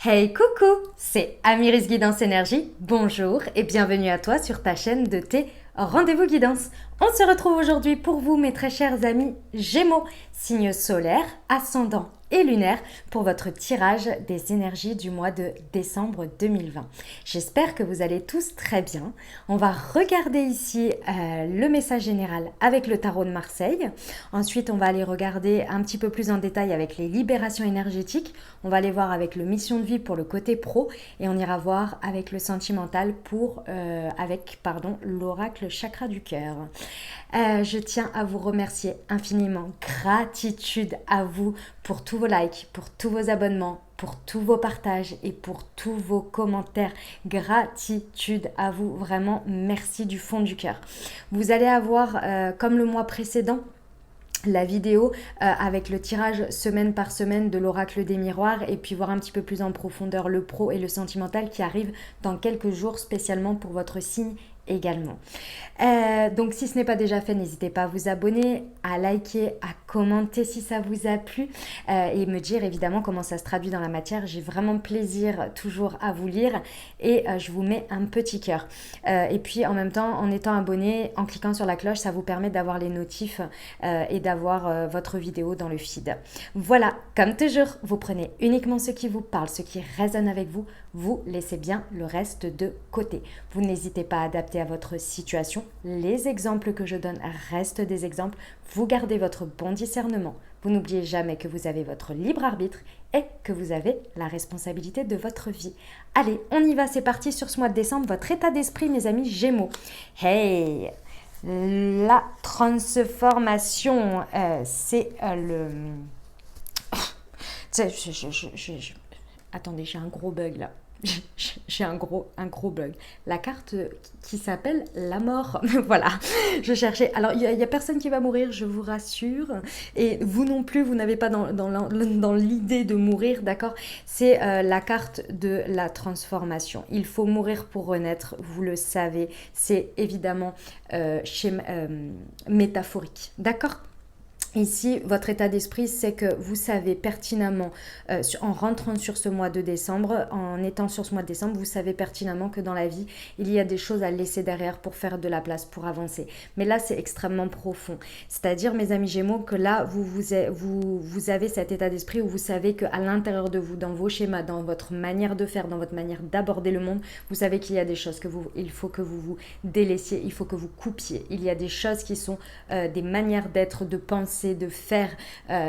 Hey coucou, c'est Amiris Guidance Énergie, bonjour et bienvenue à toi sur ta chaîne de tes rendez-vous guidance. On se retrouve aujourd'hui pour vous mes très chers amis Gémeaux, signe solaire, ascendant et lunaire pour votre tirage des énergies du mois de décembre 2020. J'espère que vous allez tous très bien. On va regarder ici le message général avec le tarot de Marseille. Ensuite, on va aller regarder un petit peu plus en détail avec les libérations énergétiques. On va aller voir avec le mission de vie pour le côté pro et on ira voir avec le sentimental avec l'oracle chakra du cœur. Je tiens à vous remercier infiniment. Gratitude à vous pour tous vos likes, pour tous vos abonnements, pour tous vos partages et pour tous vos commentaires. Gratitude à vous, vraiment merci du fond du cœur. Vous allez avoir, comme le mois précédent, la vidéo avec le tirage semaine par semaine de l'oracle des miroirs et puis voir un petit peu plus en profondeur le pro et le sentimental qui arrive dans quelques jours spécialement pour votre signe également. Donc si ce n'est pas déjà fait, n'hésitez pas à vous abonner, à liker, à commenter si ça vous a plu et me dire évidemment comment ça se traduit dans la matière. J'ai vraiment plaisir toujours à vous lire et je vous mets un petit cœur. Et puis en même temps, en étant abonné, en cliquant sur la cloche, ça vous permet d'avoir les notifs et d'avoir votre vidéo dans le feed. Voilà, comme toujours, vous prenez uniquement ce qui vous parle, ce qui résonne avec vous, vous laissez bien le reste de côté. Vous n'hésitez pas à adapter à votre situation. Les exemples que je donne restent des exemples. Vous gardez votre bon discernement. Vous n'oubliez jamais que vous avez votre libre arbitre et que vous avez la responsabilité de votre vie. Allez, on y va, c'est parti sur ce mois de décembre. Votre état d'esprit, mes amis Gémeaux. Hey, la transformation, c'est le... Attendez, j'ai un gros bug là. J'ai un gros bug. La carte qui s'appelle la mort. Voilà, je cherchais. Alors, il n'y a personne qui va mourir, je vous rassure. Et vous non plus, vous n'avez pas dans l'idée de mourir, d'accord? C'est la carte de la transformation. Il faut mourir pour renaître, vous le savez. C'est évidemment métaphorique, d'accord? Ici, votre état d'esprit, c'est que vous savez pertinemment, en rentrant sur ce mois de décembre, en étant sur ce mois de décembre, vous savez pertinemment que dans la vie, il y a des choses à laisser derrière pour faire de la place, pour avancer. Mais là, c'est extrêmement profond. C'est-à-dire, mes amis Gémeaux, que là, vous avez cet état d'esprit où vous savez qu'à l'intérieur de vous, dans vos schémas, dans votre manière de faire, dans votre manière d'aborder le monde, vous savez qu'il y a des choses il faut que vous délaissiez, il faut que vous coupiez. Il y a des choses qui sont des manières d'être, de penser, de faire,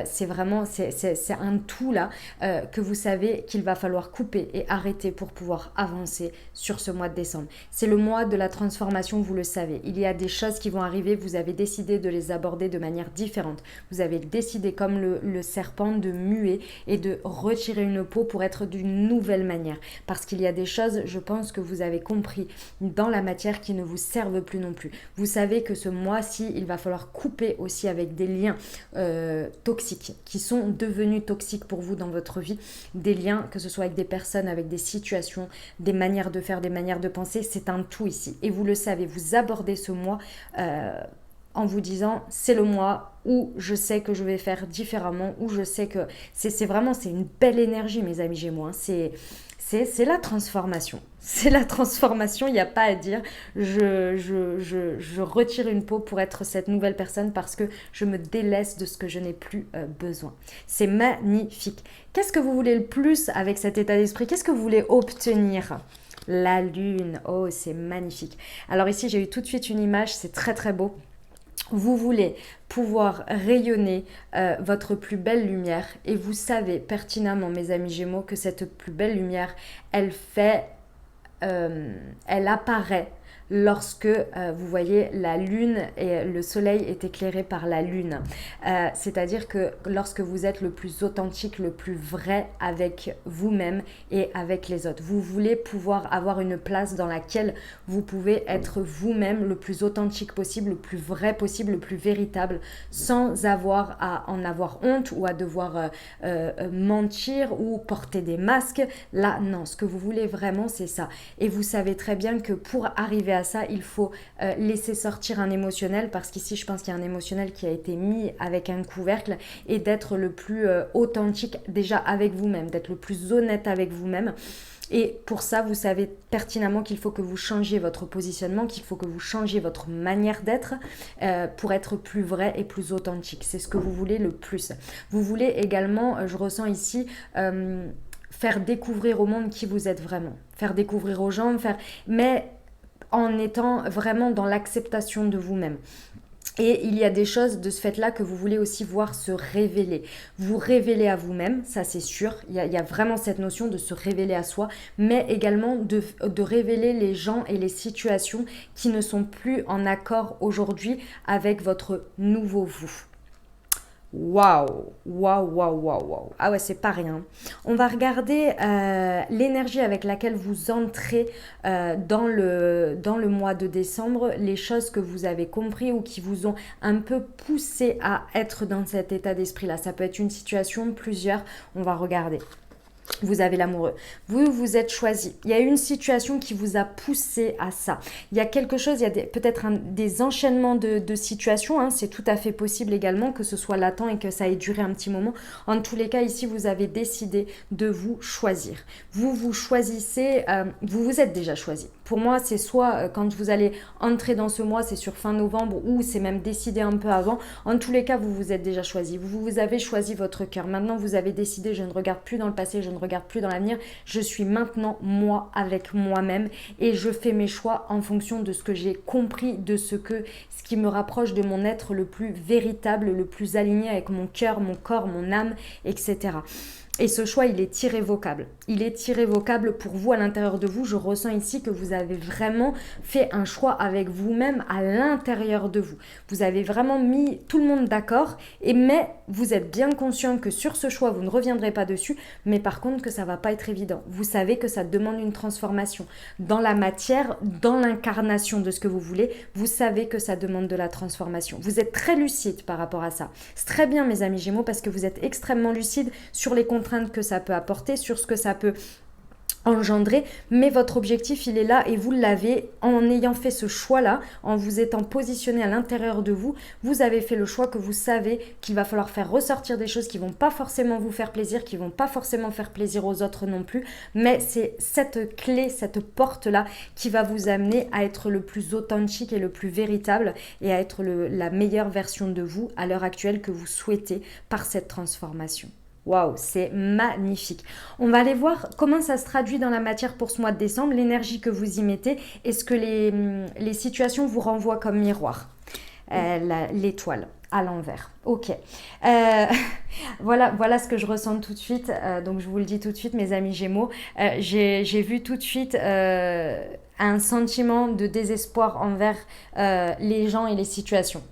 c'est vraiment c'est un tout là que vous savez qu'il va falloir couper et arrêter pour pouvoir avancer sur ce mois de décembre. C'est le mois de la transformation, vous le savez. Il y a des choses qui vont arriver, vous avez décidé de les aborder de manière différente. Vous avez décidé comme le serpent de muer et de retirer une peau pour être d'une nouvelle manière. Parce qu'il y a des choses, je pense que vous avez compris dans la matière qui ne vous servent plus non plus. Vous savez que ce mois-ci, il va falloir couper aussi avec des liens toxiques, qui sont devenus toxiques pour vous dans votre vie, des liens, que ce soit avec des personnes, avec des situations, des manières de faire, des manières de penser, c'est un tout ici. Et vous le savez, vous abordez ce mois en vous disant, c'est le mois où je sais que je vais faire différemment, où je sais que c'est une belle énergie, mes amis Gémeaux, hein. C'est la transformation. C'est la transformation, il n'y a pas à dire. Je retire une peau pour être cette nouvelle personne parce que je me délaisse de ce que je n'ai plus besoin. C'est magnifique. Qu'est-ce que vous voulez le plus avec cet état d'esprit? Qu'est-ce que vous voulez obtenir? La lune, oh c'est magnifique. Alors ici j'ai eu tout de suite une image, c'est très très beau. Vous voulez pouvoir rayonner votre plus belle lumière et vous savez pertinemment, mes amis Gémeaux, que cette plus belle lumière, elle apparaît lorsque vous voyez la lune et le soleil est éclairé par la lune. C'est-à-dire que lorsque vous êtes le plus authentique, le plus vrai avec vous-même et avec les autres. Vous voulez pouvoir avoir une place dans laquelle vous pouvez être vous-même le plus authentique possible, le plus vrai possible, le plus véritable, sans avoir à en avoir honte ou à devoir mentir ou porter des masques. Là, non, ce que vous voulez vraiment, c'est ça. Et vous savez très bien que pour arriver arriver à ça, il faut laisser sortir un émotionnel, parce qu'ici, je pense qu'il y a un émotionnel qui a été mis avec un couvercle, et d'être le plus authentique déjà avec vous-même, d'être le plus honnête avec vous-même. Et pour ça, vous savez pertinemment qu'il faut que vous changiez votre positionnement, qu'il faut que vous changiez votre manière d'être pour être plus vrai et plus authentique. C'est ce que vous voulez le plus. Vous voulez également, je ressens ici, faire découvrir au monde qui vous êtes vraiment. Faire découvrir aux gens, mais en étant vraiment dans l'acceptation de vous-même. Et il y a des choses de ce fait-là que vous voulez aussi voir se révéler. Vous révéler à vous-même, ça c'est sûr. Il y a vraiment cette notion de se révéler à soi, mais également de révéler les gens et les situations qui ne sont plus en accord aujourd'hui avec votre nouveau vous. Waouh, waouh, waouh, waouh, waouh. Ah ouais, c'est pas rien. On va regarder l'énergie avec laquelle vous entrez dans le mois de décembre, les choses que vous avez compris ou qui vous ont un peu poussé à être dans cet état d'esprit-là. Ça peut être une situation, plusieurs. On va regarder. Vous avez l'amoureux. Vous vous êtes choisi. Il y a une situation qui vous a poussé à ça. Il y a quelque chose, il y a peut-être des enchaînements de situations. Hein. C'est tout à fait possible également que ce soit latent et que ça ait duré un petit moment. En tous les cas, ici, vous avez décidé de vous choisir. Vous vous choisissez, vous vous êtes déjà choisi. Pour moi, c'est soit quand vous allez entrer dans ce mois, c'est sur fin novembre ou c'est même décidé un peu avant. En tous les cas, vous vous êtes déjà choisi. Vous avez choisi votre cœur. Maintenant, vous avez décidé, je ne regarde plus dans le passé, je ne regarde plus dans l'avenir. Je suis maintenant moi avec moi-même et je fais mes choix en fonction de ce que j'ai compris, de ce qui me rapproche de mon être le plus véritable, le plus aligné avec mon cœur, mon corps, mon âme, etc. Et ce choix, il est irrévocable. Il est irrévocable pour vous à l'intérieur de vous. Je ressens ici que vous avez vraiment fait un choix avec vous-même à l'intérieur de vous. Vous avez vraiment mis tout le monde d'accord, mais vous êtes bien conscient que sur ce choix, vous ne reviendrez pas dessus, mais par contre que ça ne va pas être évident. Vous savez que ça demande une transformation. Dans la matière, dans l'incarnation de ce que vous voulez, vous savez que ça demande de la transformation. Vous êtes très lucide par rapport à ça. C'est très bien, mes amis Gémeaux, parce que vous êtes extrêmement lucide sur les contraintes que ça peut apporter, sur ce que ça peut engendrer, mais votre objectif il est là et vous l'avez en ayant fait ce choix-là, en vous étant positionné à l'intérieur de vous, vous avez fait le choix que vous savez qu'il va falloir faire ressortir des choses qui vont pas forcément vous faire plaisir, qui vont pas forcément faire plaisir aux autres non plus, mais c'est cette clé, cette porte-là qui va vous amener à être le plus authentique et le plus véritable et à être la meilleure version de vous à l'heure actuelle que vous souhaitez par cette transformation. Waouh, c'est magnifique. On va aller voir comment ça se traduit dans la matière pour ce mois de décembre, l'énergie que vous y mettez et ce que les situations vous renvoient comme miroir. L'étoile à l'envers. Ok. Voilà ce que je ressens tout de suite. Donc je vous le dis tout de suite, mes amis Gémeaux. J'ai vu tout de suite un sentiment de désespoir envers les gens et les situations.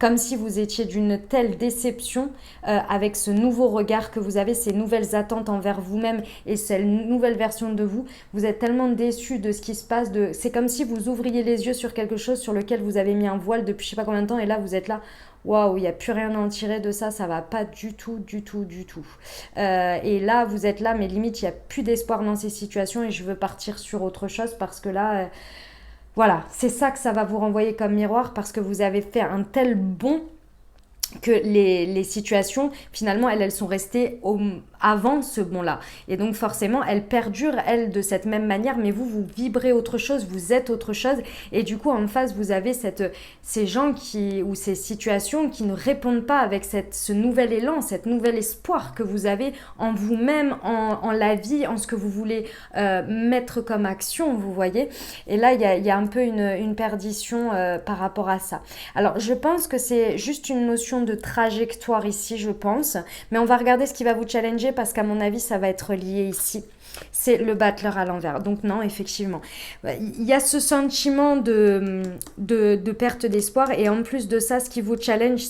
Comme si vous étiez d'une telle déception avec ce nouveau regard que vous avez, ces nouvelles attentes envers vous-même et cette nouvelle version de vous. Vous êtes tellement déçu de ce qui se passe. C'est comme si vous ouvriez les yeux sur quelque chose sur lequel vous avez mis un voile depuis je ne sais pas combien de temps et là vous êtes là. Waouh, il n'y a plus rien à en tirer de ça, ça va pas du tout, du tout, du tout. Et là, vous êtes là, mais limite, il n'y a plus d'espoir dans ces situations et je veux partir sur autre chose parce que là... Voilà, c'est ça que ça va vous renvoyer comme miroir parce que vous avez fait un tel bond que les situations, finalement, elles sont restées avant ce bond-là. Et donc, forcément, elles perdurent, elles, de cette même manière, mais vous vibrez autre chose, vous êtes autre chose. Et du coup, en face, vous avez ces gens ou ces situations qui ne répondent pas avec ce nouvel élan, cet nouvel espoir que vous avez en vous-même, en la vie, en ce que vous voulez mettre comme action, vous voyez. Et là, il y a un peu une perdition par rapport à ça. Alors, je pense que c'est juste une notion de trajectoire ici, je pense. Mais on va regarder ce qui va vous challenger parce qu'à mon avis, ça va être lié ici. C'est le battleur à l'envers. Donc non, effectivement. Il y a ce sentiment de perte d'espoir. Et en plus de ça, ce qui vous challenge,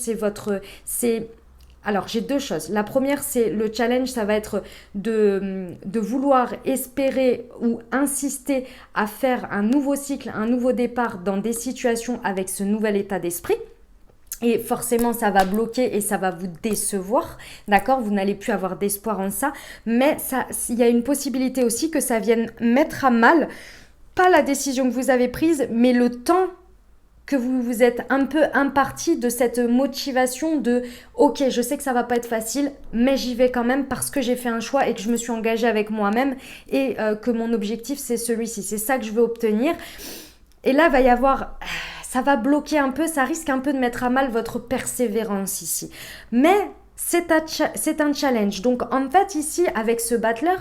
alors, j'ai deux choses. La première, c'est le challenge, ça va être de vouloir espérer ou insister à faire un nouveau cycle, un nouveau départ dans des situations avec ce nouvel état d'esprit. Et forcément, ça va bloquer et ça va vous décevoir, d'accord? Vous n'allez plus avoir d'espoir en ça. Mais il y a une possibilité aussi que ça vienne mettre à mal pas la décision que vous avez prise, mais le temps que vous vous êtes un peu imparti de cette motivation de ok, je sais que ça va pas être facile, mais j'y vais quand même parce que j'ai fait un choix et que je me suis engagée avec moi-même et que mon objectif c'est celui-ci, c'est ça que je veux obtenir. Et là, va y avoir, ça va bloquer un peu, ça risque un peu de mettre à mal votre persévérance ici. Mais c'est un challenge. Donc en fait ici, avec ce battler,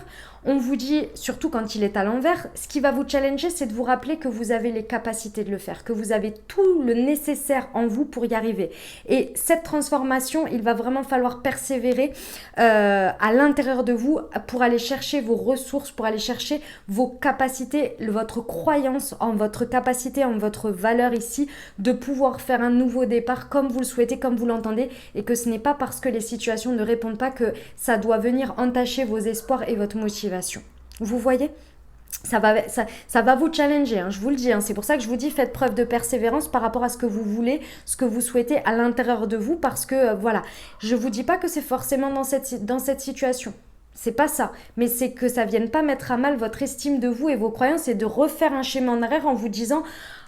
on vous dit, surtout quand il est à l'envers, ce qui va vous challenger, c'est de vous rappeler que vous avez les capacités de le faire, que vous avez tout le nécessaire en vous pour y arriver. Et cette transformation, il va vraiment falloir persévérer à l'intérieur de vous pour aller chercher vos ressources, pour aller chercher vos capacités, votre croyance en votre capacité, en votre valeur ici, de pouvoir faire un nouveau départ comme vous le souhaitez, comme vous l'entendez, et que ce n'est pas parce que les situations ne répondent pas que ça doit venir entacher vos espoirs et votre motivation. Vous voyez ? Ça va vous challenger, hein, je vous le dis. Hein. C'est pour ça que je vous dis, faites preuve de persévérance par rapport à ce que vous voulez, ce que vous souhaitez à l'intérieur de vous. Parce que, voilà, je ne vous dis pas que c'est forcément dans cette situation. C'est pas ça. Mais c'est que ça ne vienne pas mettre à mal votre estime de vous et vos croyances et de refaire un schéma en arrière en vous disant...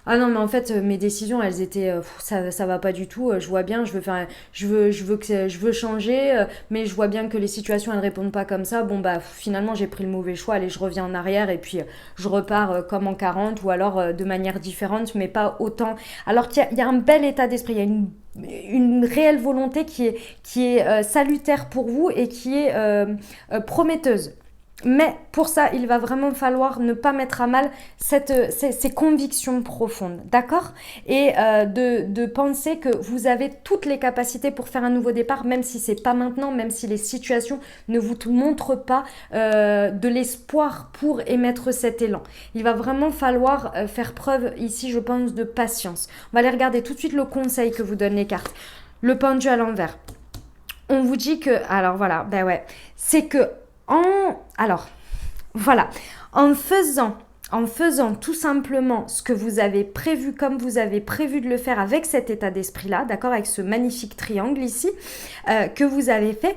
Ah non, mais en fait, mes décisions, elles étaient... ça va pas du tout. Je vois bien, je veux changer, mais je vois bien que les situations, elles répondent pas comme ça. Bon, bah, finalement, j'ai pris le mauvais choix. Allez, je reviens en arrière et puis je repars comme en 40 ou alors de manière différente, mais pas autant. Alors qu'il y a un bel état d'esprit, il y a une réelle volonté qui est salutaire pour vous et qui est prometteuse. Mais pour ça, il va vraiment falloir ne pas mettre à mal ces convictions profondes, d'accord ? Et de penser que vous avez toutes les capacités pour faire un nouveau départ, même si c'est pas maintenant, même si les situations ne vous montrent pas de l'espoir pour émettre cet élan. Il va vraiment falloir faire preuve ici, je pense, de patience. On va aller regarder tout de suite le conseil que vous donnent les cartes. Le pendu à l'envers. On vous dit que... Alors voilà, ben ouais. C'est que en faisant tout simplement ce que vous avez prévu, comme vous avez prévu de le faire avec cet état d'esprit-là, d'accord, avec ce magnifique triangle ici, que vous avez fait,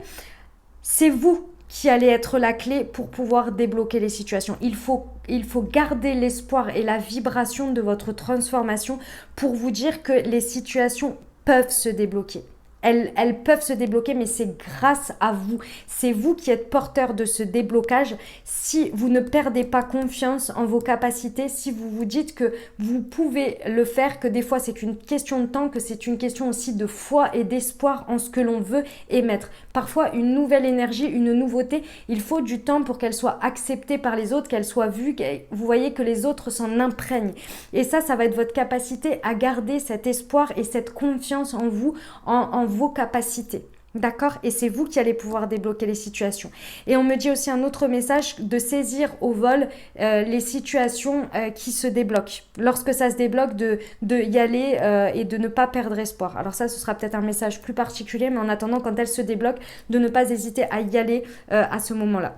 c'est vous qui allez être la clé pour pouvoir débloquer les situations. Il faut garder l'espoir et la vibration de votre transformation pour vous dire que les situations peuvent se débloquer. Elles peuvent se débloquer, mais c'est grâce à vous. C'est vous qui êtes porteur de ce déblocage. Si vous ne perdez pas confiance en vos capacités, si vous vous dites que vous pouvez le faire, que des fois c'est une question de temps, que c'est une question aussi de foi et d'espoir en ce que l'on veut émettre. Parfois, une nouvelle énergie, une nouveauté, il faut du temps pour qu'elle soit acceptée par les autres, qu'elle soit vue, vous voyez que les autres s'en imprègnent. Et ça va être votre capacité à garder cet espoir et cette confiance en vous, en vos capacités. D'accord ? Et c'est vous qui allez pouvoir débloquer les situations. Et on me dit aussi un autre message de saisir au vol les situations qui se débloquent. Lorsque ça se débloque, de y aller et de ne pas perdre espoir. Alors ça, ce sera peut-être un message plus particulier, mais en attendant, quand elle se débloque, de ne pas hésiter à y aller à ce moment-là.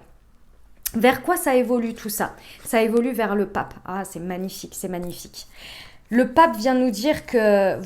Vers quoi ça évolue tout ça ? Ça évolue vers le pape. Ah, c'est magnifique, c'est magnifique. Le pape vient nous dire que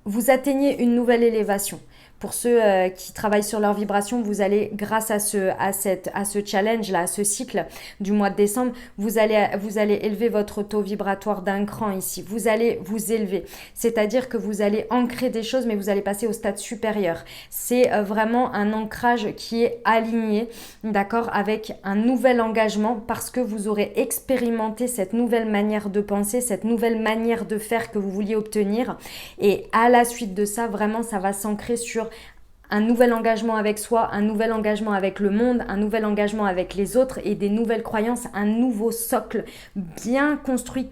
vous atteignez une nouvelle élévation. Pour ceux qui travaillent sur leur vibration, vous allez, grâce à ce challenge-là, à ce cycle du mois de décembre, vous allez élever votre taux vibratoire d'un cran ici. Vous allez vous élever. C'est-à-dire que vous allez ancrer des choses, mais vous allez passer au stade supérieur. C'est vraiment un ancrage qui est aligné, d'accord, avec un nouvel engagement parce que vous aurez expérimenté cette nouvelle manière de penser, cette nouvelle manière de faire que vous vouliez obtenir. Et à la suite de ça, vraiment, ça va s'ancrer sur un nouvel engagement avec soi, un nouvel engagement avec le monde, un nouvel engagement avec les autres et des nouvelles croyances, un nouveau socle bien construit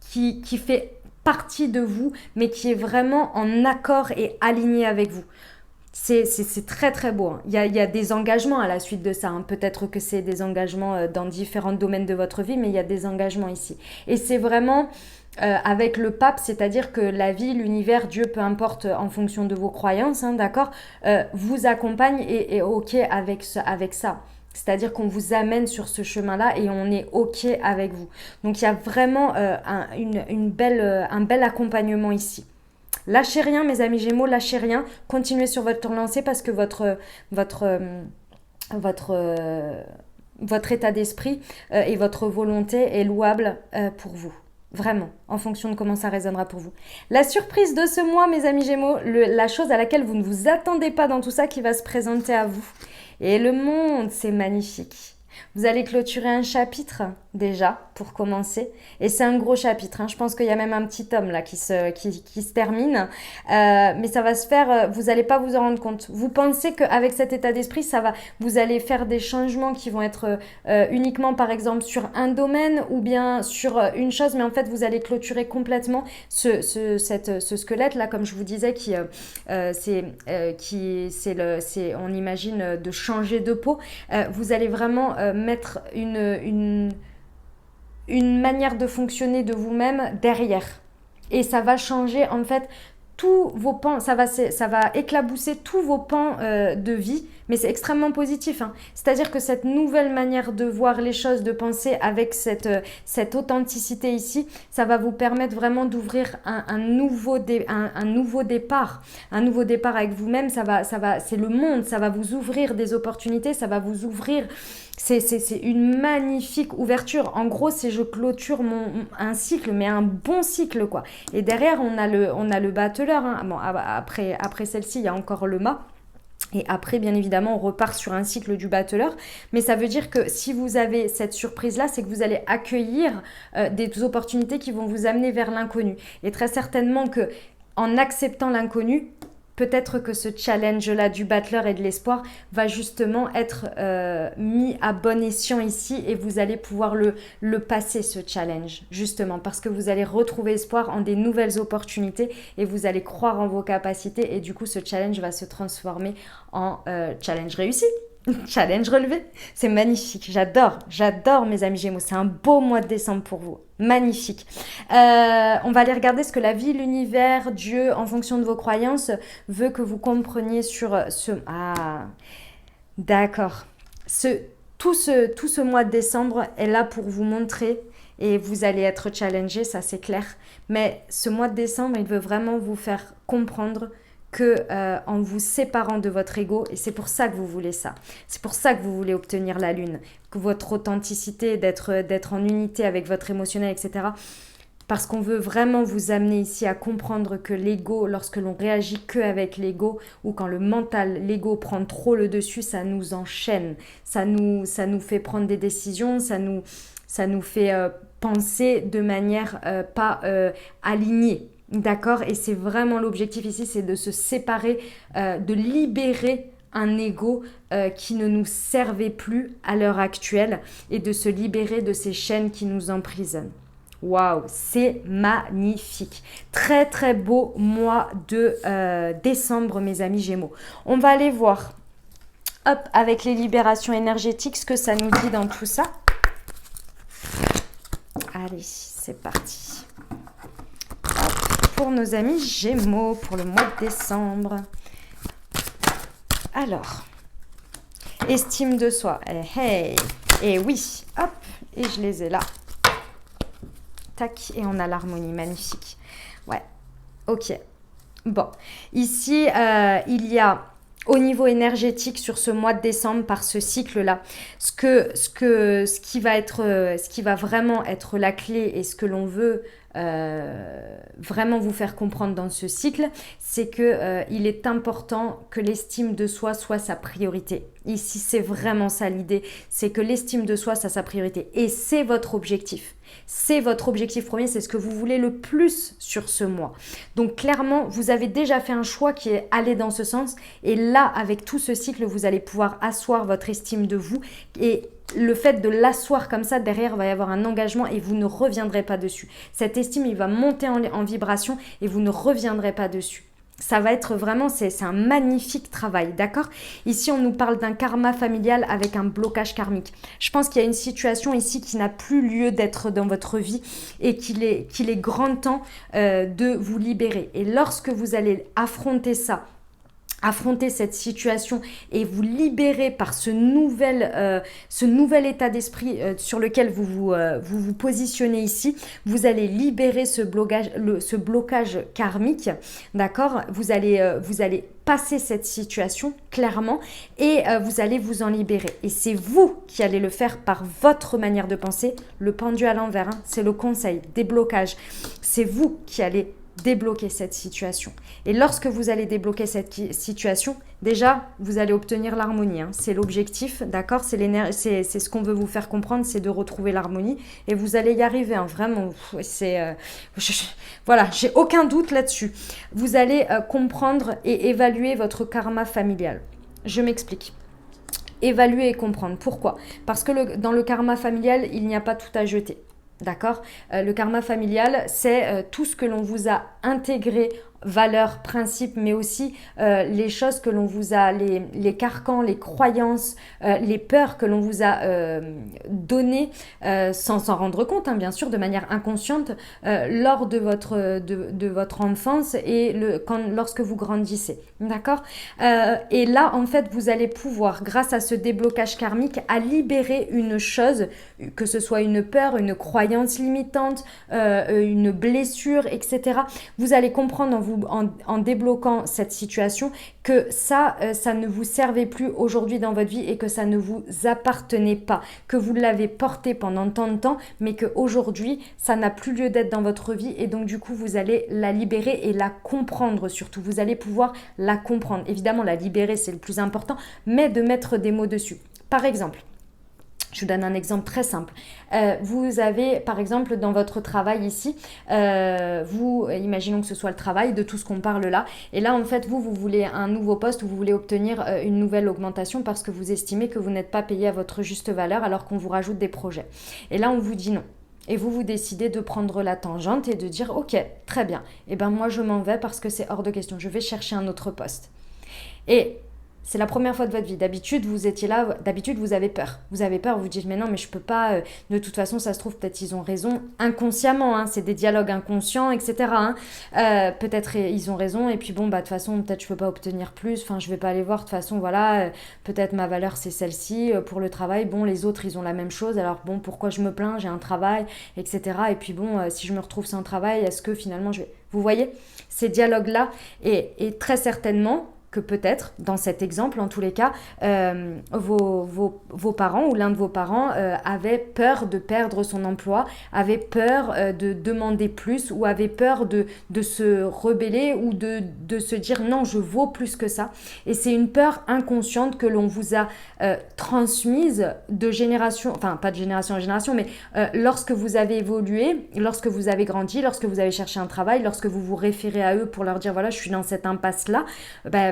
qui fait partie de vous, mais qui est vraiment en accord et aligné avec vous. C'est très très beau. Hein. Il y a des engagements à la suite de ça. Hein. Peut-être que c'est des engagements dans différents domaines de votre vie, mais il y a des engagements ici. Et c'est vraiment... avec le pape, c'est-à-dire que la vie, l'univers, Dieu, peu importe en fonction de vos croyances, hein, d'accord, vous accompagne et est OK avec ça. C'est-à-dire qu'on vous amène sur ce chemin-là et on est OK avec vous. Donc il y a vraiment un bel accompagnement ici. Lâchez rien, mes amis Gémeaux, lâchez rien. Continuez sur votre lancée parce que votre votre état d'esprit et votre volonté est louable pour vous. Vraiment, en fonction de comment ça résonnera pour vous. La surprise de ce mois, mes amis Gémeaux, la chose à laquelle vous ne vous attendez pas dans tout ça qui va se présenter à vous. Et le monde, c'est magnifique. Vous allez clôturer un chapitre déjà pour commencer et c'est un gros chapitre, hein. Je pense qu'il y a même un petit tome là qui se termine, mais ça va se faire, vous n'allez pas vous en rendre compte. Vous pensez qu'avec cet état d'esprit vous allez faire des changements qui vont être uniquement par exemple sur un domaine ou bien sur une chose, mais en fait vous allez clôturer complètement ce squelette là, comme je vous disais, on imagine de changer de peau. Vous allez vraiment mettre une manière de fonctionner de vous-même derrière. Et ça va changer en fait tous vos pans, ça va éclabousser tous vos pans de vie, mais c'est extrêmement positif, hein. C'est-à-dire que cette nouvelle manière de voir les choses, de penser avec cette authenticité ici, ça va vous permettre vraiment d'ouvrir un nouveau départ avec vous-même. C'est le monde, ça va vous ouvrir des opportunités, ça va vous ouvrir. C'est une magnifique ouverture. En gros, c'est je clôture un cycle, mais un bon cycle, quoi. Et derrière, on a le battleur, hein. Bon, après celle-ci, il y a encore le mât. Et après, bien évidemment, on repart sur un cycle du battleur. Mais ça veut dire que si vous avez cette surprise-là, c'est que vous allez accueillir des opportunités qui vont vous amener vers l'inconnu. Et très certainement que en acceptant l'inconnu, peut-être que ce challenge-là du battleur et de l'espoir va justement être mis à bon escient ici et vous allez pouvoir le passer, ce challenge, justement, parce que vous allez retrouver espoir en des nouvelles opportunités et vous allez croire en vos capacités et du coup, ce challenge va se transformer en challenge réussi. Challenge relevé, c'est magnifique, j'adore mes amis Gémeaux, c'est un beau mois de décembre pour vous, magnifique. On va aller regarder ce que la vie, l'univers, Dieu, en fonction de vos croyances, veut que vous compreniez sur ce... Ah, d'accord. Tout ce mois de décembre est là pour vous montrer et vous allez être challengé, ça c'est clair, mais ce mois de décembre, il veut vraiment vous faire comprendre que en vous séparant de votre ego, et c'est pour ça que vous voulez ça, c'est pour ça que vous voulez obtenir la lune, que votre authenticité, d'être en unité avec votre émotionnel, etc. Parce qu'on veut vraiment vous amener ici à comprendre que l'ego, lorsque l'on réagit que avec l'ego, ou quand le mental, l'ego prend trop le dessus, ça nous enchaîne, ça nous fait prendre des décisions, ça nous fait penser de manière pas alignée. D'accord? Et c'est vraiment l'objectif ici, c'est de se séparer, de libérer un ego qui ne nous servait plus à l'heure actuelle et de se libérer de ces chaînes qui nous emprisonnent. Waouh, c'est magnifique. Très très beau mois de décembre, mes amis Gémeaux. On va aller voir, hop, avec les libérations énergétiques, ce que ça nous dit dans tout ça. Allez, c'est parti. Pour nos amis Gémeaux, pour le mois de décembre. Alors, estime de soi. Hey, et oui, hop, et je les ai là. Tac, et on a l'harmonie, magnifique. Ouais, ok. Bon, ici, il y a au niveau énergétique sur ce mois de décembre, par ce cycle-là, ce qui va vraiment être la clé et ce que l'on veut vraiment vous faire comprendre dans ce cycle, c'est que il est important que l'estime de soi soit sa priorité. Ici, c'est vraiment ça l'idée, c'est que l'estime de soi, ça sa priorité. Et c'est votre objectif. C'est votre objectif premier, c'est ce que vous voulez le plus sur ce mois. Donc clairement, vous avez déjà fait un choix qui est allé dans ce sens. Et là, avec tout ce cycle, vous allez pouvoir asseoir votre estime de vous. Et le fait de l'asseoir comme ça, derrière, il va y avoir un engagement et vous ne reviendrez pas dessus. Cette estime, il va monter en vibration et vous ne reviendrez pas dessus. Ça va être vraiment, c'est un magnifique travail, d'accord? Ici, on nous parle d'un karma familial avec un blocage karmique. Je pense qu'il y a une situation ici qui n'a plus lieu d'être dans votre vie et qu'il est grand temps de vous libérer. Et lorsque vous allez affronter ça, affronter cette situation et vous libérer par ce nouvel état d'esprit sur lequel vous positionnez ici, vous allez libérer ce blocage karmique, d'accord? Vous allez passer cette situation clairement et vous allez vous en libérer. Et c'est vous qui allez le faire par votre manière de penser, le pendu à l'envers, hein, c'est le conseil, déblocage. C'est vous qui allez débloquer cette situation. Et lorsque vous allez débloquer cette situation, déjà, vous allez obtenir l'harmonie. Hein. C'est l'objectif, d'accord? C'est ce qu'on veut vous faire comprendre, c'est de retrouver l'harmonie. Et vous allez y arriver, hein. Vraiment. Voilà, j'ai aucun doute là-dessus. Vous allez comprendre et évaluer votre karma familial. Je m'explique. Évaluer et comprendre. Pourquoi? Parce que dans le karma familial, il n'y a pas tout à jeter. D'accord? Le karma familial, c'est tout ce que l'on vous a intégré, valeurs, principes, mais aussi les choses que l'on vous a, les carcans, les croyances, les peurs que l'on vous a données sans s'en rendre compte, hein, bien sûr, de manière inconsciente, lors de votre enfance et lorsque vous grandissez. D'accord? Et là, en fait, vous allez pouvoir, grâce à ce déblocage karmique, à libérer une chose, que ce soit une peur, une croyance limitante, une blessure, etc. Vous allez comprendre en débloquant cette situation que ça ne vous servait plus aujourd'hui dans votre vie et que ça ne vous appartenait pas, que vous l'avez porté pendant tant de temps, mais qu'aujourd'hui, ça n'a plus lieu d'être dans votre vie et donc du coup, vous allez la libérer et la comprendre surtout. Vous allez pouvoir la comprendre. Évidemment, la libérer, c'est le plus important, mais de mettre des mots dessus. Par exemple, je vous donne un exemple très simple. Vous avez, par exemple, dans votre travail ici, imaginons que ce soit le travail, de tout ce qu'on parle là, et là, en fait, vous voulez un nouveau poste, vous voulez obtenir une nouvelle augmentation parce que vous estimez que vous n'êtes pas payé à votre juste valeur alors qu'on vous rajoute des projets. Et là, on vous dit non. Et vous décidez de prendre la tangente et de dire « Ok, très bien, et ben moi je m'en vais parce que c'est hors de question, je vais chercher un autre poste. » Et c'est la première fois de votre vie. D'habitude, vous étiez là, d'habitude, vous avez peur. Vous avez peur, vous dites, mais non, mais je peux pas, de toute façon, ça se trouve, peut-être ils ont raison inconsciemment, hein, c'est des dialogues inconscients, etc. Hein. Peut-être ils ont raison, et puis bon, bah, de toute façon, peut-être je peux pas obtenir plus, enfin, je vais pas aller voir, de toute façon, voilà, peut-être ma valeur, c'est celle-ci, pour le travail, bon, les autres, ils ont la même chose, alors bon, pourquoi je me plains, j'ai un travail, etc. Et puis bon, si je me retrouve sans travail, est-ce que finalement, je vais... Vous voyez, ces dialogues-là, et très certainement, que peut-être, dans cet exemple, en tous les cas, vos parents ou l'un de vos parents avait peur de perdre son emploi, avait peur de demander plus ou avait peur de se rebeller ou de se dire non, je vaux plus que ça. Et c'est une peur inconsciente que l'on vous a transmise de génération, enfin pas de génération en génération, mais lorsque vous avez évolué, lorsque vous avez grandi, lorsque vous avez cherché un travail, lorsque vous vous référez à eux pour leur dire voilà, je suis dans cette impasse-là,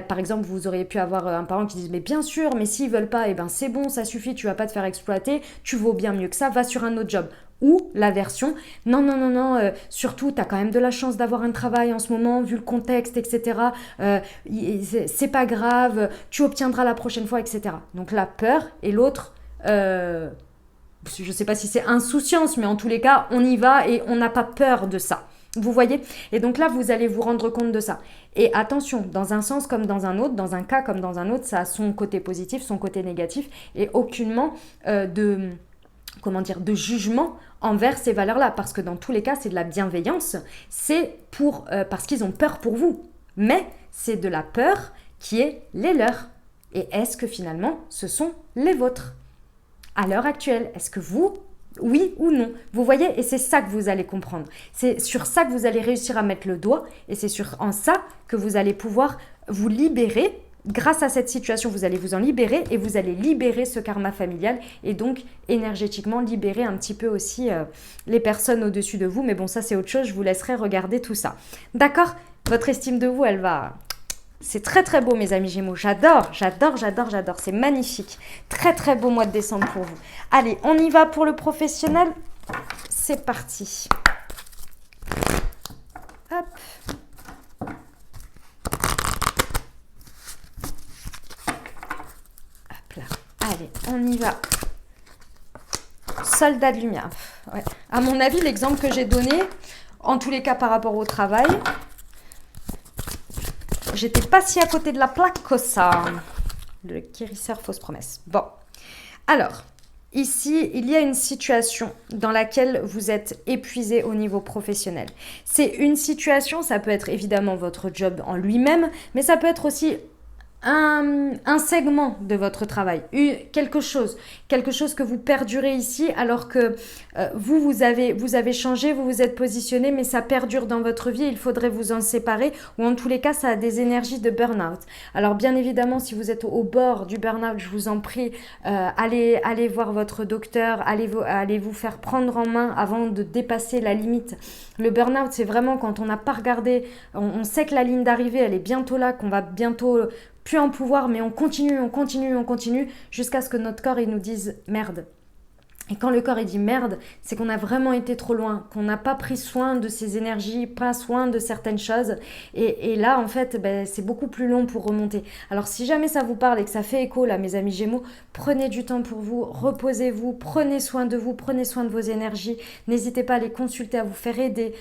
par exemple, vous auriez pu avoir un parent qui dise mais bien sûr, mais s'ils veulent pas, eh ben c'est bon, ça suffit, tu vas pas te faire exploiter, tu vaux bien mieux que ça, va sur un autre job. Ou la version non, surtout tu as quand même de la chance d'avoir un travail en ce moment vu le contexte, etc. C'est pas grave, tu obtiendras la prochaine fois, etc. Donc la peur et l'autre, je sais pas si c'est insouciance, mais en tous les cas on y va et on n'a pas peur de ça. Vous voyez? Et donc là, vous allez vous rendre compte de ça. Et attention, dans un sens comme dans un autre, dans un cas comme dans un autre, ça a son côté positif, son côté négatif, et aucunement de jugement envers ces valeurs-là. Parce que dans tous les cas, c'est de la bienveillance, c'est parce qu'ils ont peur pour vous. Mais c'est de la peur qui est les leurs. Et est-ce que finalement, ce sont les vôtres? À l'heure actuelle, est-ce que vous... Oui ou non, vous voyez, et c'est ça que vous allez comprendre. C'est sur ça que vous allez réussir à mettre le doigt et c'est en ça que vous allez pouvoir vous libérer. Grâce à cette situation, vous allez vous en libérer et vous allez libérer ce karma familial et donc énergétiquement libérer un petit peu aussi les personnes au-dessus de vous. Mais bon, ça c'est autre chose, je vous laisserai regarder tout ça. D'accord? Votre estime de vous, elle va... C'est très très beau mes amis Gémeaux, j'adore, c'est magnifique. Très très beau mois de décembre pour vous. Allez, on y va pour le professionnel. C'est parti. Hop. Hop là. Allez, on y va. Soldat de lumière. Ouais. À mon avis, l'exemple que j'ai donné, en tous les cas par rapport au travail... j'étais pas si à côté de la plaque que ça. Le guérisseur fausse promesse. Bon, alors, ici, il y a une situation dans laquelle vous êtes épuisé au niveau professionnel. C'est une situation, ça peut être évidemment votre job en lui-même, mais ça peut être aussi un segment de votre travail, quelque chose que vous perdurez ici alors que vous avez changé, vous vous êtes positionné, mais ça perdure dans votre vie, il faudrait vous en séparer ou en tous les cas ça a des énergies de burn-out. Alors bien évidemment si vous êtes au bord du burn-out, je vous en prie, allez voir votre docteur, allez vous faire prendre en main avant de dépasser la limite. Le burn-out c'est vraiment quand on n'a pas regardé, on sait que la ligne d'arrivée elle est bientôt là, qu'on va bientôt plus en pouvoir, mais on continue jusqu'à ce que notre corps il nous dise merde. Et quand le corps il dit merde, c'est qu'on a vraiment été trop loin, qu'on n'a pas pris soin de ses énergies, pas soin de certaines choses. Et là, en fait, c'est beaucoup plus long pour remonter. Alors, si jamais ça vous parle et que ça fait écho, là, mes amis Gémeaux, prenez du temps pour vous, reposez-vous, prenez soin de vous, prenez soin de vos énergies. N'hésitez pas à les consulter, à vous faire aider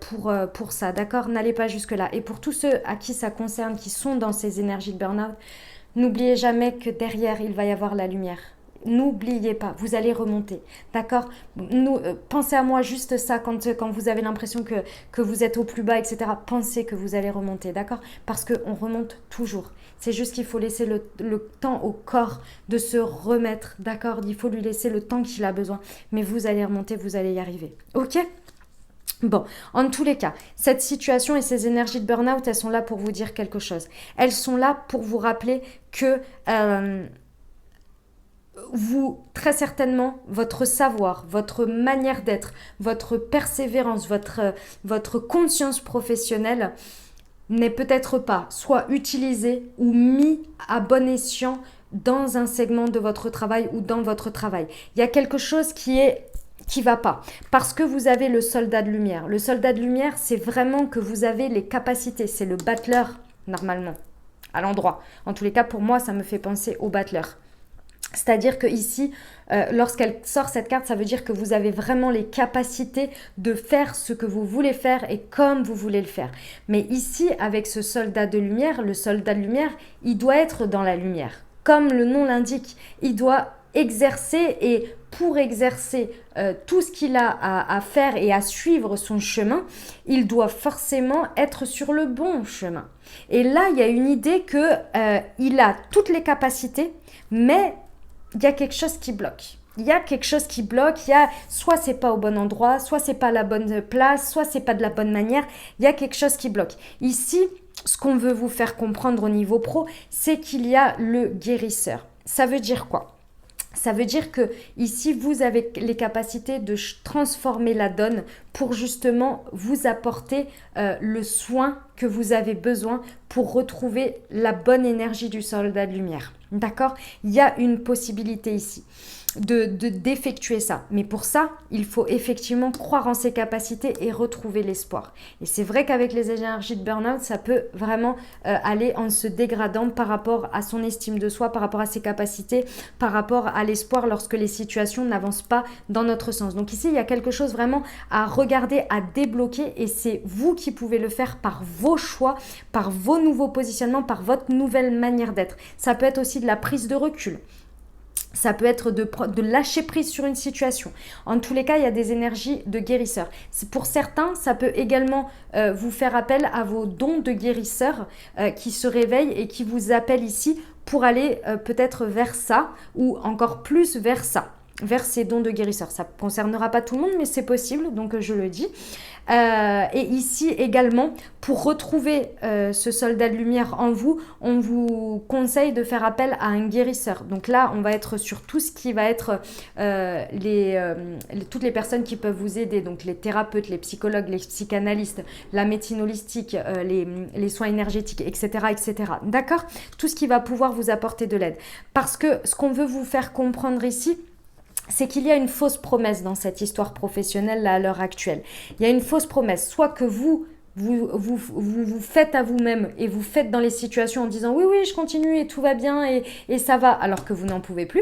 pour ça, d'accord? N'allez pas jusque-là. Et pour tous ceux à qui ça concerne, qui sont dans ces énergies de burn-out, n'oubliez jamais que derrière, il va y avoir la lumière. N'oubliez pas, vous allez remonter, d'accord? Pensez à moi juste ça quand vous avez l'impression que vous êtes au plus bas, etc. Pensez que vous allez remonter, d'accord? Parce qu'on remonte toujours. C'est juste qu'il faut laisser le temps au corps de se remettre, d'accord? Il faut lui laisser le temps qu'il a besoin. Mais vous allez remonter, vous allez y arriver, ok? Bon, en tous les cas, cette situation et ces énergies de burn-out, elles sont là pour vous dire quelque chose. Elles sont là pour vous rappeler que... vous, très certainement, votre savoir, votre manière d'être, votre persévérance, votre conscience professionnelle n'est peut-être pas soit utilisée ou mis à bon escient dans un segment de votre travail ou dans votre travail. Il y a quelque chose qui va pas, parce que vous avez le soldat de lumière. Le soldat de lumière, c'est vraiment que vous avez les capacités, c'est le battleur, normalement, à l'endroit. En tous les cas, pour moi, ça me fait penser au battleur. C'est-à-dire que ici, lorsqu'elle sort cette carte, ça veut dire que vous avez vraiment les capacités de faire ce que vous voulez faire et comme vous voulez le faire. Mais ici, avec ce soldat de lumière, le soldat de lumière, il doit être dans la lumière. Comme le nom l'indique, il doit exercer et pour exercer tout ce qu'il a à faire et à suivre son chemin, il doit forcément être sur le bon chemin. Et là, il y a une idée qu'il a toutes les capacités, mais il y a quelque chose qui bloque. Il y a quelque chose qui bloque, soit c'est pas au bon endroit, soit c'est pas la bonne place, soit c'est pas de la bonne manière, il y a quelque chose qui bloque. Ici, ce qu'on veut vous faire comprendre au niveau pro, c'est qu'il y a le guérisseur. Ça veut dire quoi ? Ça veut dire que ici, vous avez les capacités de transformer la donne pour justement vous apporter le soin que vous avez besoin pour retrouver la bonne énergie du soldat de lumière. D'accord ? Il y a une possibilité ici d'effectuer ça. Mais pour ça, il faut effectivement croire en ses capacités et retrouver l'espoir. Et c'est vrai qu'avec les énergies de burn-out, ça peut vraiment aller en se dégradant par rapport à son estime de soi, par rapport à ses capacités, par rapport à l'espoir lorsque les situations n'avancent pas dans notre sens. Donc ici, il y a quelque chose vraiment à regarder, à débloquer et c'est vous qui pouvez le faire par vos choix, par vos nouveaux positionnements, par votre nouvelle manière d'être. Ça peut être aussi de la prise de recul. Ça peut être de lâcher prise sur une situation. En tous les cas, il y a des énergies de guérisseur. Pour certains, ça peut également vous faire appel à vos dons de guérisseur qui se réveillent et qui vous appellent ici pour aller peut-être vers ça ou encore plus vers ça, vers ces dons de guérisseur. Ça ne concernera pas tout le monde, mais c'est possible, donc je le dis. Et ici également, pour retrouver ce soldat de lumière en vous, on vous conseille de faire appel à un guérisseur. Donc là, on va être sur tout ce qui va être toutes les personnes qui peuvent vous aider, donc les thérapeutes, les psychologues, les psychanalystes, la médecine holistique, les soins énergétiques, etc., etc. D'accord ? Tout ce qui va pouvoir vous apporter de l'aide. Parce que ce qu'on veut vous faire comprendre ici, c'est qu'il y a une fausse promesse dans cette histoire professionnelle là, à l'heure actuelle. Il y a une fausse promesse, soit que vous faites à vous-même et vous faites dans les situations en disant oui, je continue et tout va bien et ça va, alors que vous n'en pouvez plus.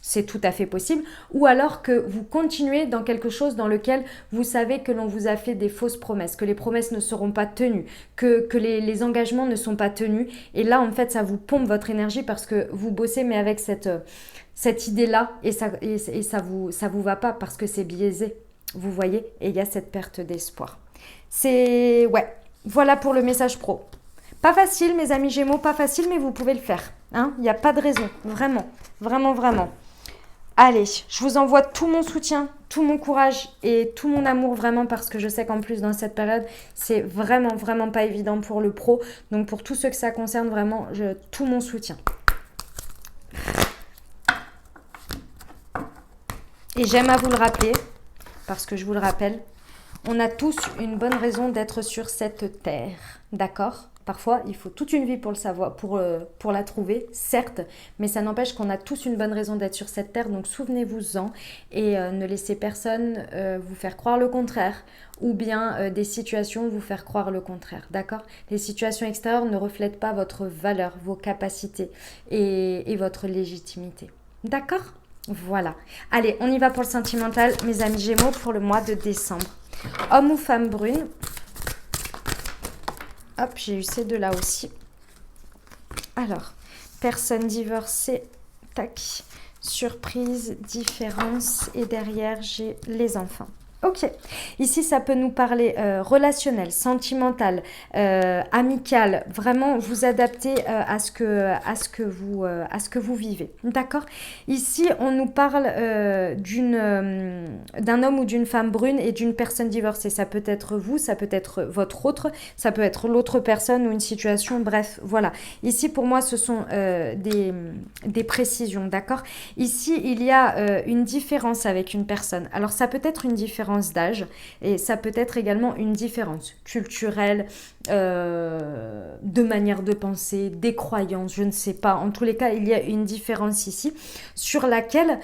c'est tout à fait possible, ou alors que vous continuez dans quelque chose dans lequel vous savez que l'on vous a fait des fausses promesses, que les promesses ne seront pas tenues, que les engagements ne sont pas tenus, et là en fait ça vous pompe votre énergie parce que vous bossez mais avec cette idée-là, et ça vous va pas parce que c'est biaisé, vous voyez, et il y a cette perte d'espoir. C'est... ouais, voilà pour le message pro. Pas facile mes amis Gémeaux, pas facile mais vous pouvez le faire, hein, il n'y a pas de raison, vraiment, vraiment, vraiment. Allez, je vous envoie tout mon soutien, tout mon courage et tout mon amour vraiment parce que je sais qu'en plus dans cette période, c'est vraiment, vraiment pas évident pour le pro. Donc pour tous ceux que ça concerne, vraiment, tout mon soutien. Et j'aime à vous le rappeler, parce que je vous le rappelle, on a tous une bonne raison d'être sur cette terre, d'accord ? Parfois, il faut toute une vie pour le savoir, pour la trouver, certes, mais ça n'empêche qu'on a tous une bonne raison d'être sur cette terre, donc souvenez-vous-en et ne laissez personne vous faire croire le contraire ou bien des situations vous faire croire le contraire, d'accord ? Les situations extérieures ne reflètent pas votre valeur, vos capacités et votre légitimité, d'accord ? Voilà. Allez, on y va pour le sentimental, mes amis Gémeaux, pour le mois de décembre. Homme ou femme brune ? Hop, j'ai eu ces deux-là aussi. Alors, personne divorcée, tac, surprise, différence, et derrière, j'ai les enfants. Ok, ici ça peut nous parler relationnel, sentimental, amical, vraiment vous adapter à ce que vous vivez, d'accord ? Ici on nous parle d'un homme ou d'une femme brune et d'une personne divorcée, ça peut être vous, ça peut être votre autre, ça peut être l'autre personne ou une situation, bref, voilà. Ici pour moi ce sont des précisions, d'accord ? Ici il y a une différence avec une personne, alors ça peut être une différence d'âge et ça peut être également une différence culturelle, de manière de penser, des croyances, je ne sais pas. En tous les cas, il y a une différence ici sur laquelle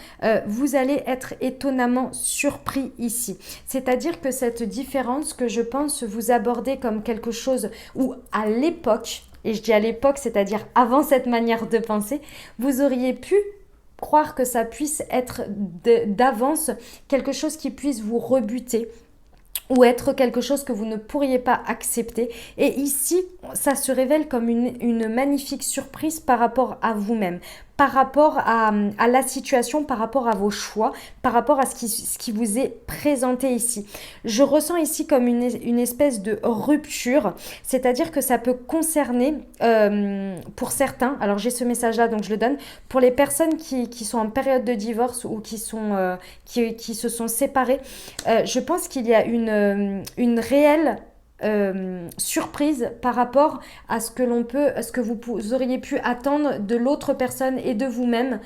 vous allez être étonnamment surpris ici. C'est-à-dire que cette différence que je pense vous abordez comme quelque chose où à l'époque, et je dis à l'époque, c'est-à-dire avant cette manière de penser, vous auriez pu croire que ça puisse être d'avance quelque chose qui puisse vous rebuter ou être quelque chose que vous ne pourriez pas accepter. Et ici, ça se révèle comme une magnifique surprise par rapport à vous-même, par rapport à la situation, par rapport à vos choix, par rapport à ce qui vous est présenté ici. Je ressens ici comme une espèce de rupture, c'est-à-dire que ça peut concerner, pour certains, alors j'ai ce message-là donc je le donne, pour les personnes qui sont en période de divorce ou qui se sont séparées, je pense qu'il y a une réelle surprise par rapport à ce que vous auriez pu attendre de l'autre personne et de vous-même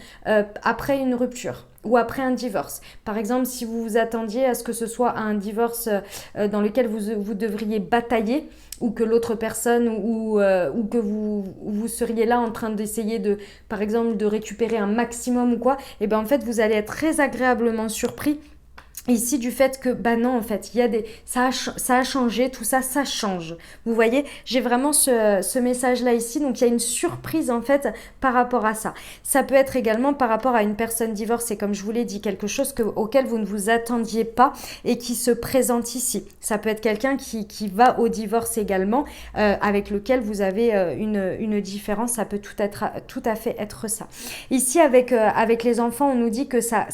après une rupture ou après un divorce. Par exemple, si vous vous attendiez à ce que ce soit un divorce dans lequel vous devriez batailler ou que l'autre personne ou que vous seriez là en train d'essayer par exemple, de récupérer un maximum ou quoi, et bien en fait, vous allez être très agréablement surpris ici du fait que bah non en fait ça a changé, tout ça change, vous voyez, j'ai vraiment ce message là ici, donc il y a une surprise en fait par rapport à ça. Ça peut être également par rapport à une personne divorcée, comme je vous l'ai dit, quelque chose auquel vous ne vous attendiez pas et qui se présente ici. Ça peut être quelqu'un qui va au divorce également, avec lequel vous avez une différence, ça peut tout à fait être ça. Ici avec les enfants, on nous dit que ça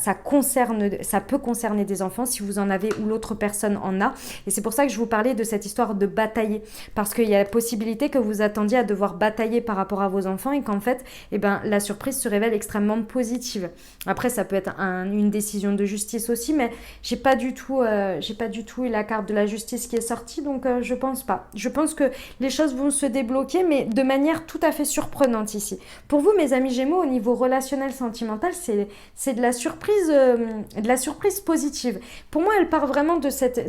peut concerner des enfants si vous en avez ou l'autre personne en a, et c'est pour ça que je vous parlais de cette histoire de batailler, parce qu'il y a la possibilité que vous attendiez à devoir batailler par rapport à vos enfants et qu'en fait la surprise se révèle extrêmement positive. Après ça peut être une décision de justice aussi, mais j'ai pas du tout eu la carte de la justice qui est sortie, donc je pense que les choses vont se débloquer, mais de manière tout à fait surprenante ici. Pour vous mes amis Gémeaux, au niveau relationnel sentimental, c'est de la surprise positive. Pour moi, elle part vraiment du fait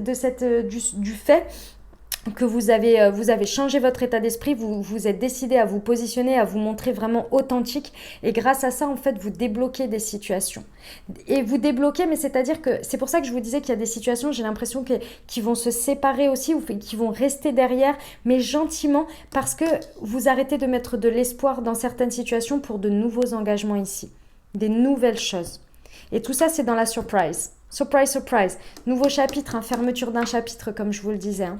que vous avez changé votre état d'esprit, vous êtes décidé à vous positionner, à vous montrer vraiment authentique, et grâce à ça, en fait, vous débloquez des situations. Et vous débloquez, mais c'est-à-dire que c'est pour ça que je vous disais qu'il y a des situations, j'ai l'impression qui vont se séparer aussi, ou qui vont rester derrière, mais gentiment, parce que vous arrêtez de mettre de l'espoir dans certaines situations pour de nouveaux engagements ici. des nouvelles choses. Et tout ça, c'est dans la surprise. Surprise, surprise. Nouveau chapitre, hein, fermeture d'un chapitre, comme je vous le disais. Hein.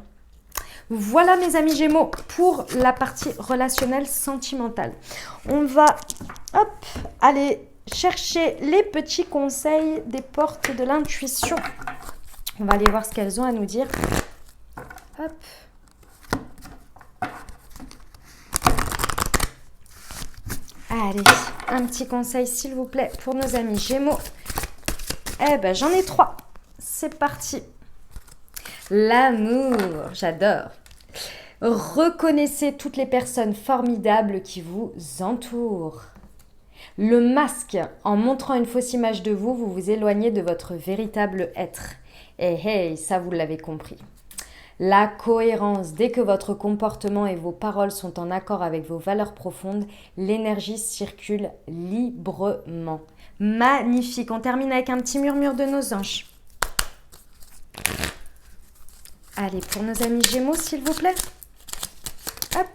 Voilà mes amis Gémeaux pour la partie relationnelle sentimentale. On va aller chercher les petits conseils des portes de l'intuition. On va aller voir ce qu'elles ont à nous dire. Hop. Allez, un petit conseil s'il vous plaît pour nos amis Gémeaux. Eh ben j'en ai 3. C'est parti. L'amour, j'adore. Reconnaissez toutes les personnes formidables qui vous entourent. Le masque, en montrant une fausse image de vous, vous vous éloignez de votre véritable être. Et hey, ça vous l'avez compris. La cohérence, dès que votre comportement et vos paroles sont en accord avec vos valeurs profondes, l'énergie circule librement. Magnifique, on termine avec un petit murmure de nos anges. Allez, pour nos amis Gémeaux, s'il vous plaît. Hop.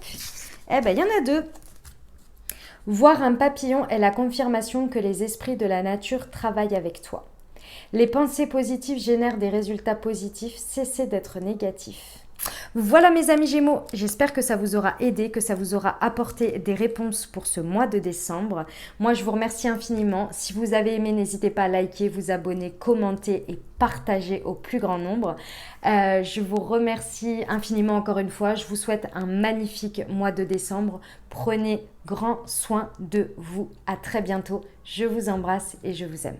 Eh ben, il y en a 2. Voir un papillon est la confirmation que les esprits de la nature travaillent avec toi. Les pensées positives génèrent des résultats positifs. Cessez d'être négatif. Voilà mes amis Gémeaux, j'espère que ça vous aura aidé, que ça vous aura apporté des réponses pour ce mois de décembre. Moi je vous remercie infiniment. Si vous avez aimé, n'hésitez pas à liker, vous abonner, commenter et partager au plus grand nombre. Je vous remercie infiniment encore une fois. Je vous souhaite un magnifique mois de décembre. Prenez grand soin de vous. À très bientôt. Je vous embrasse et je vous aime.